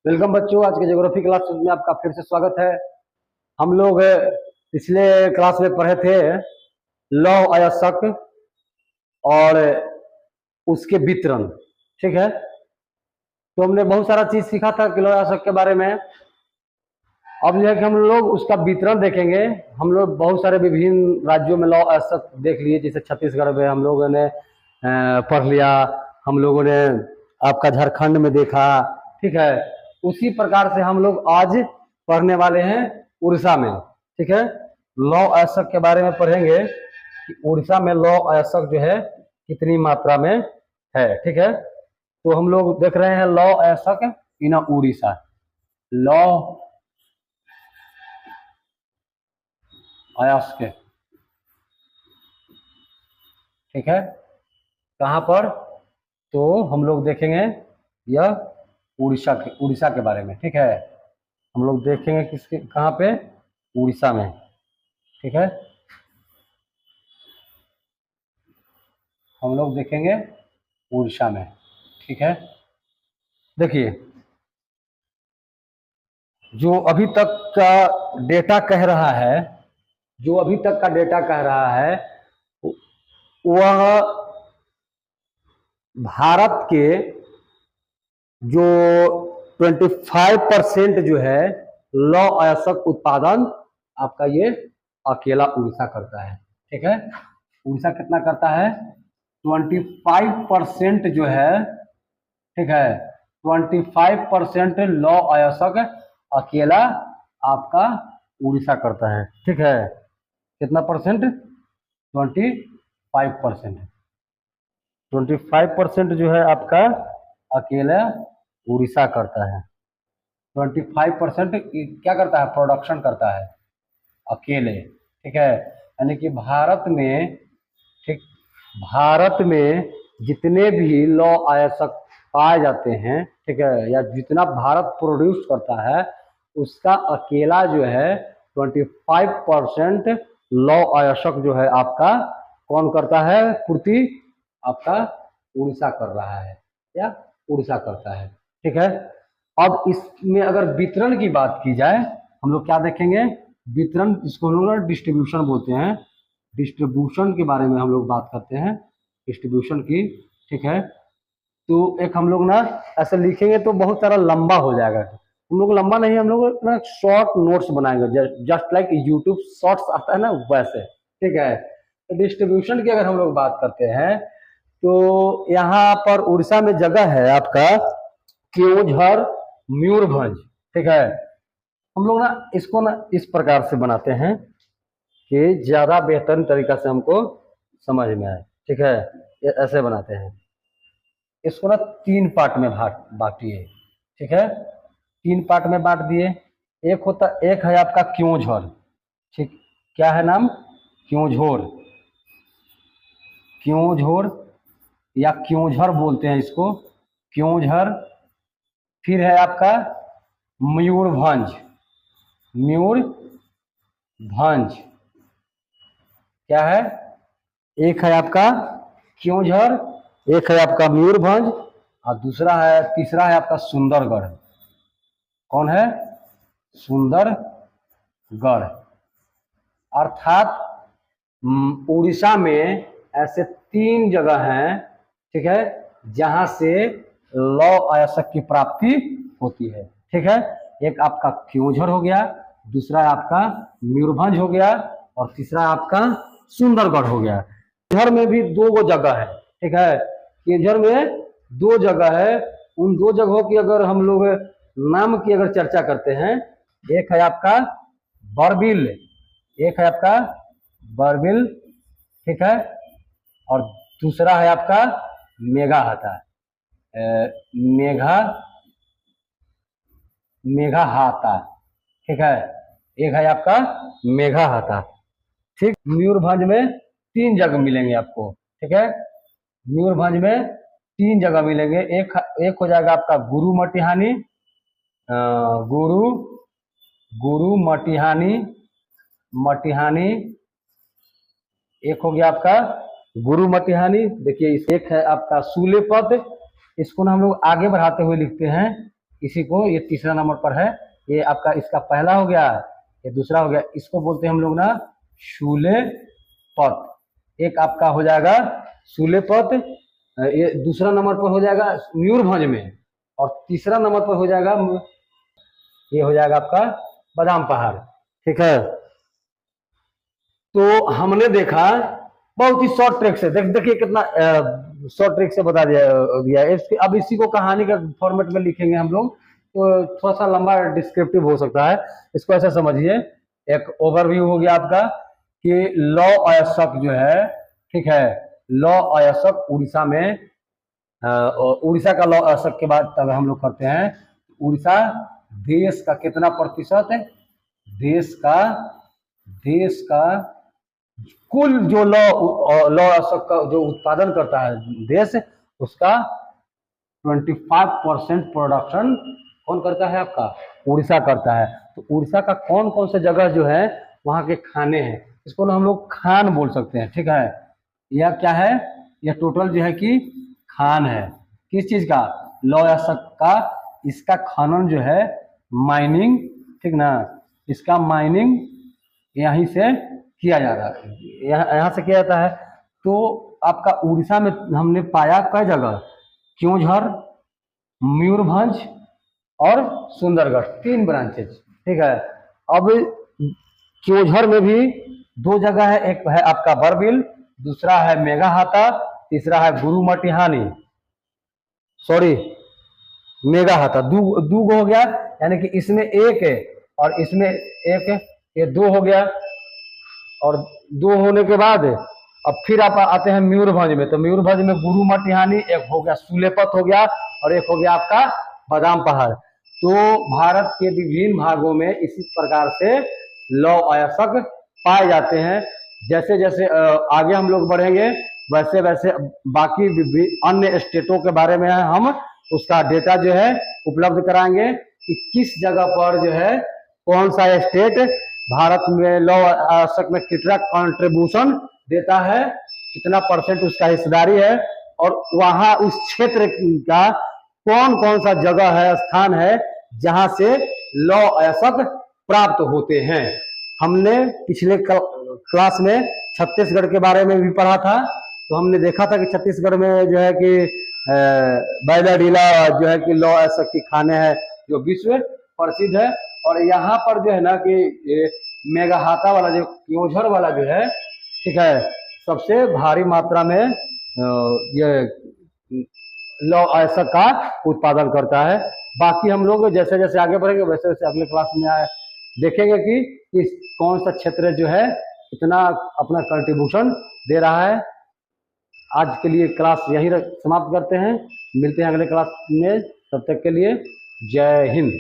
Welcome बच्चों, आज के ज्योग्राफी क्लास में आपका फिर से स्वागत है। हम लोग पिछले क्लास में पढ़े थे लौह अयस्क और उसके वितरण। ठीक है, तो हमने बहुत सारा चीज सीखा था कि लौह अयस्क के बारे में। अब जो है कि हम लोग उसका वितरण देखेंगे। हम लोग बहुत सारे विभिन्न राज्यों में लौह अयस्क देख लिए, जैसे छत्तीसगढ़ में हम लोगों ने पढ़ लिया, हम लोगों ने आपका झारखंड में देखा। ठीक है, उसी प्रकार से हम लोग आज पढ़ने वाले हैं उड़ीसा में। ठीक है, लौह अयस्क के बारे में पढ़ेंगे कि उड़ीसा में लौह अयस्क जो है कितनी मात्रा में है। ठीक है, तो हम लोग देख रहे हैं लौह अयस्क इन उड़ीसा। लौह अयस्क, ठीक है, कहाँ पर? तो हम लोग देखेंगे यह उड़ीसा के बारे में। ठीक है, हम लोग देखेंगे किसके, कहाँ पे? उड़ीसा में। ठीक है, हम लोग देखेंगे उड़ीसा में। ठीक है, देखिए जो अभी तक का डेटा कह रहा है, जो अभी तक का डेटा कह रहा है वह भारत के जो 25% जो है लौह अयस्क उत्पादन आपका ये अकेला उड़ीसा करता है। ठीक है, उड़ीसा कितना करता है? 25% जो है, ठीक है, 25% लौह अयस्क अकेला आपका उड़ीसा करता है। ठीक है, कितना परसेंट? 25%। 25% जो है आपका अकेला उड़ीसा करता है। 25% क्या करता है? प्रोडक्शन करता है अकेले। ठीक है, यानी कि भारत में, ठीक, भारत में जितने भी लौह अयस्क पाए जाते हैं, ठीक है, या जितना भारत प्रोड्यूस करता है उसका अकेला जो है 25% लौह अयस्क जो है आपका कौन करता है? पूर्ति आपका उड़ीसा कर रहा है, या उड़ीसा करता है। ठीक है, अब इसमें अगर वितरण की बात की जाए, हम लोग क्या देखेंगे? वितरण, इसको हम लोग डिस्ट्रीब्यूशन बोलते हैं। डिस्ट्रीब्यूशन के बारे में हम लोग बात करते हैं, डिस्ट्रीब्यूशन की। ठीक है, तो एक हम लोग ना ऐसे लिखेंगे तो बहुत सारा लंबा हो जाएगा। हम लोग लंबा नहीं, हम लोग ना शॉर्ट नोट्स बनाएंगे, जस्ट लाइक यूट्यूब शॉर्ट्स आता है ना, वैसे। ठीक है, तो डिस्ट्रीब्यूशन की अगर हम लोग बात करते हैं तो यहाँ पर उड़ीसा में जगह है आपका केओंझर, मयूरभंज। ठीक है, हम लोग ना इसको ना इस प्रकार से बनाते हैं कि ज्यादा बेहतरीन तरीका से हमको समझ में आए। ठीक है, ये ऐसे बनाते हैं। इसको ना 3 पार्ट में बांटिए। ठीक है, 3 पार्ट में बांट दिए। एक है आपका क्योंझर। ठीक, क्या है नाम? क्योंझोर, क्योंझोर या क्योंझर बोलते हैं इसको, क्योंझर। फिर है आपका मयूरभंज, मयूरभंज क्या है? एक है आपका क्योंझर, एक है आपका मयूरभंज, और दूसरा है, तीसरा है आपका सुंदरगढ़। कौन है? सुंदरगढ़। अर्थात उड़ीसा में ऐसे 3 जगह हैं, ठीक है, जहां से लौह अयस्क की प्राप्ति होती है। ठीक है, एक आपका क्योंझर हो गया, दूसरा आपका मयूरभंज हो गया, और तीसरा आपका सुंदरगढ़ हो गया। केंझर में भी 2 जगह है। ठीक है, केंझर में 2 जगह है। उन 2 जगहों की अगर हम लोग नाम की अगर चर्चा करते हैं, एक है आपका बरबिल, एक है आपका बरबिल, ठीक है, और दूसरा है आपका मेघाहाता, मेघाहाता। ठीक है, एक है आपका मेघाहाता। ठीक, मयूरभंज में 3 जगह मिलेंगे आपको। ठीक है, मयूरभंज में 3 जगह मिलेंगे। एक हो जाएगा आपका गुरु मटिहानी, गुरु मटिहानी। एक हो गया आपका गुरु मटिहानी। देखिए, एक है आपका सूलेपद, इसको ना हम लोग आगे बढ़ाते हुए लिखते हैं इसी को, ये तीसरा नंबर पर है, ये आपका इसका पहला हो गया, ये दूसरा हो गया, इसको बोलते हैं हम लोग ना शूले पथ। एक आपका हो जाएगा शूले पथ, ये दूसरा नंबर पर हो जाएगा मयूरभंज में, और तीसरा नंबर पर हो जाएगा, ये हो जाएगा आपका बादाम पहाड़। ठीक है, तो हमने देखा बहुत ही शॉर्ट ट्रिक से, देखिए कितना शॉर्ट ट्रिक से बता दिया। अब इसी को कहानी का फॉर्मेट में लिखेंगे हम लोग, तो थोड़ा सा लंबा डिस्क्रिप्टिव हो सकता है। इसको ऐसा समझिए, एक ओवरव्यू हो गया आपका कि लौ अयस्क जो है, ठीक है, लौ अयस्क उड़ीसा में, उड़ीसा का लौ अयस्क के बाद तब हम लोग करते हैं, उड़ीसा देश का कितना प्रतिशत है, देश का कुल जो लौ अयस्क का जो उत्पादन करता है देश, उसका 25% प्रोडक्शन कौन करता है, आपका उड़ीसा करता है। तो उड़ीसा का कौन कौन से जगह जो है वहाँ के खाने हैं, इसको ना हम लोग खान बोल सकते हैं। ठीक है, यह क्या है, यह टोटल जो है कि खान है, किस चीज का, लौ अयस्क का। इसका खनन जो है माइनिंग, ठीक ना, इसका माइनिंग यहीं से किया जा रहा है, यहाँ से किया जाता है। तो आपका उड़ीसा में हमने पाया कई जगह, क्योंझर, मयूरभंज और सुंदरगढ़, 3 ब्रांचेज। ठीक है, अब क्योंझर में भी 2 जगह है, एक है आपका बरबिल, दूसरा है मेघाहाता, तीसरा है गुरुमटिहानी, सॉरी मेघाहाता, दू हो गया, यानी कि इसमें एक है और इसमें एक है, ये 2 हो गया। और 2 होने के बाद अब फिर आप आते हैं मयूरभंज में, तो मयूरभंज में गुरुमटिहानी, एक हो गया सुलेपत हो गया, और एक हो गया आपका बादाम पहाड़। तो भारत के विभिन्न भागों में इसी प्रकार से लौ अयस्क पाए जाते हैं। जैसे जैसे आगे हम लोग बढ़ेंगे, वैसे वैसे बाकी अन्य स्टेटों के बारे में हम उसका डेटा जो है उपलब्ध कराएंगे कि किस जगह पर जो है कौन सा स्टेट भारत में लौ अयस्क में कितना कंट्रीब्यूशन देता है, कितना % उसका हिस्सेदारी है, और वहां उस क्षेत्र का कौन कौन सा जगह है, स्थान है, जहां से लौ अयस्क प्राप्त होते हैं। हमने पिछले क्लास में छत्तीसगढ़ के बारे में भी पढ़ा था, तो हमने देखा था कि छत्तीसगढ़ में जो है कि बैलाडीला जो है कि लौ अयस्क की खाने हैं जो विश्व प्रसिद्ध है। और यहाँ पर जो है ना कि मेघाहाता वाला जो क्योंझर वाला जो है, ठीक है, सबसे भारी मात्रा में ये लौ अयस्क का उत्पादन करता है। बाकी हम लोग जैसे जैसे आगे बढ़ेंगे वैसे वैसे अगले क्लास में देखेंगे कि इस कौन सा क्षेत्र जो है कितना अपना कंट्रीब्यूशन दे रहा है। आज के लिए क्लास यहीं समाप्त करते हैं, मिलते हैं अगले क्लास में, तब तक के लिए जय हिंद।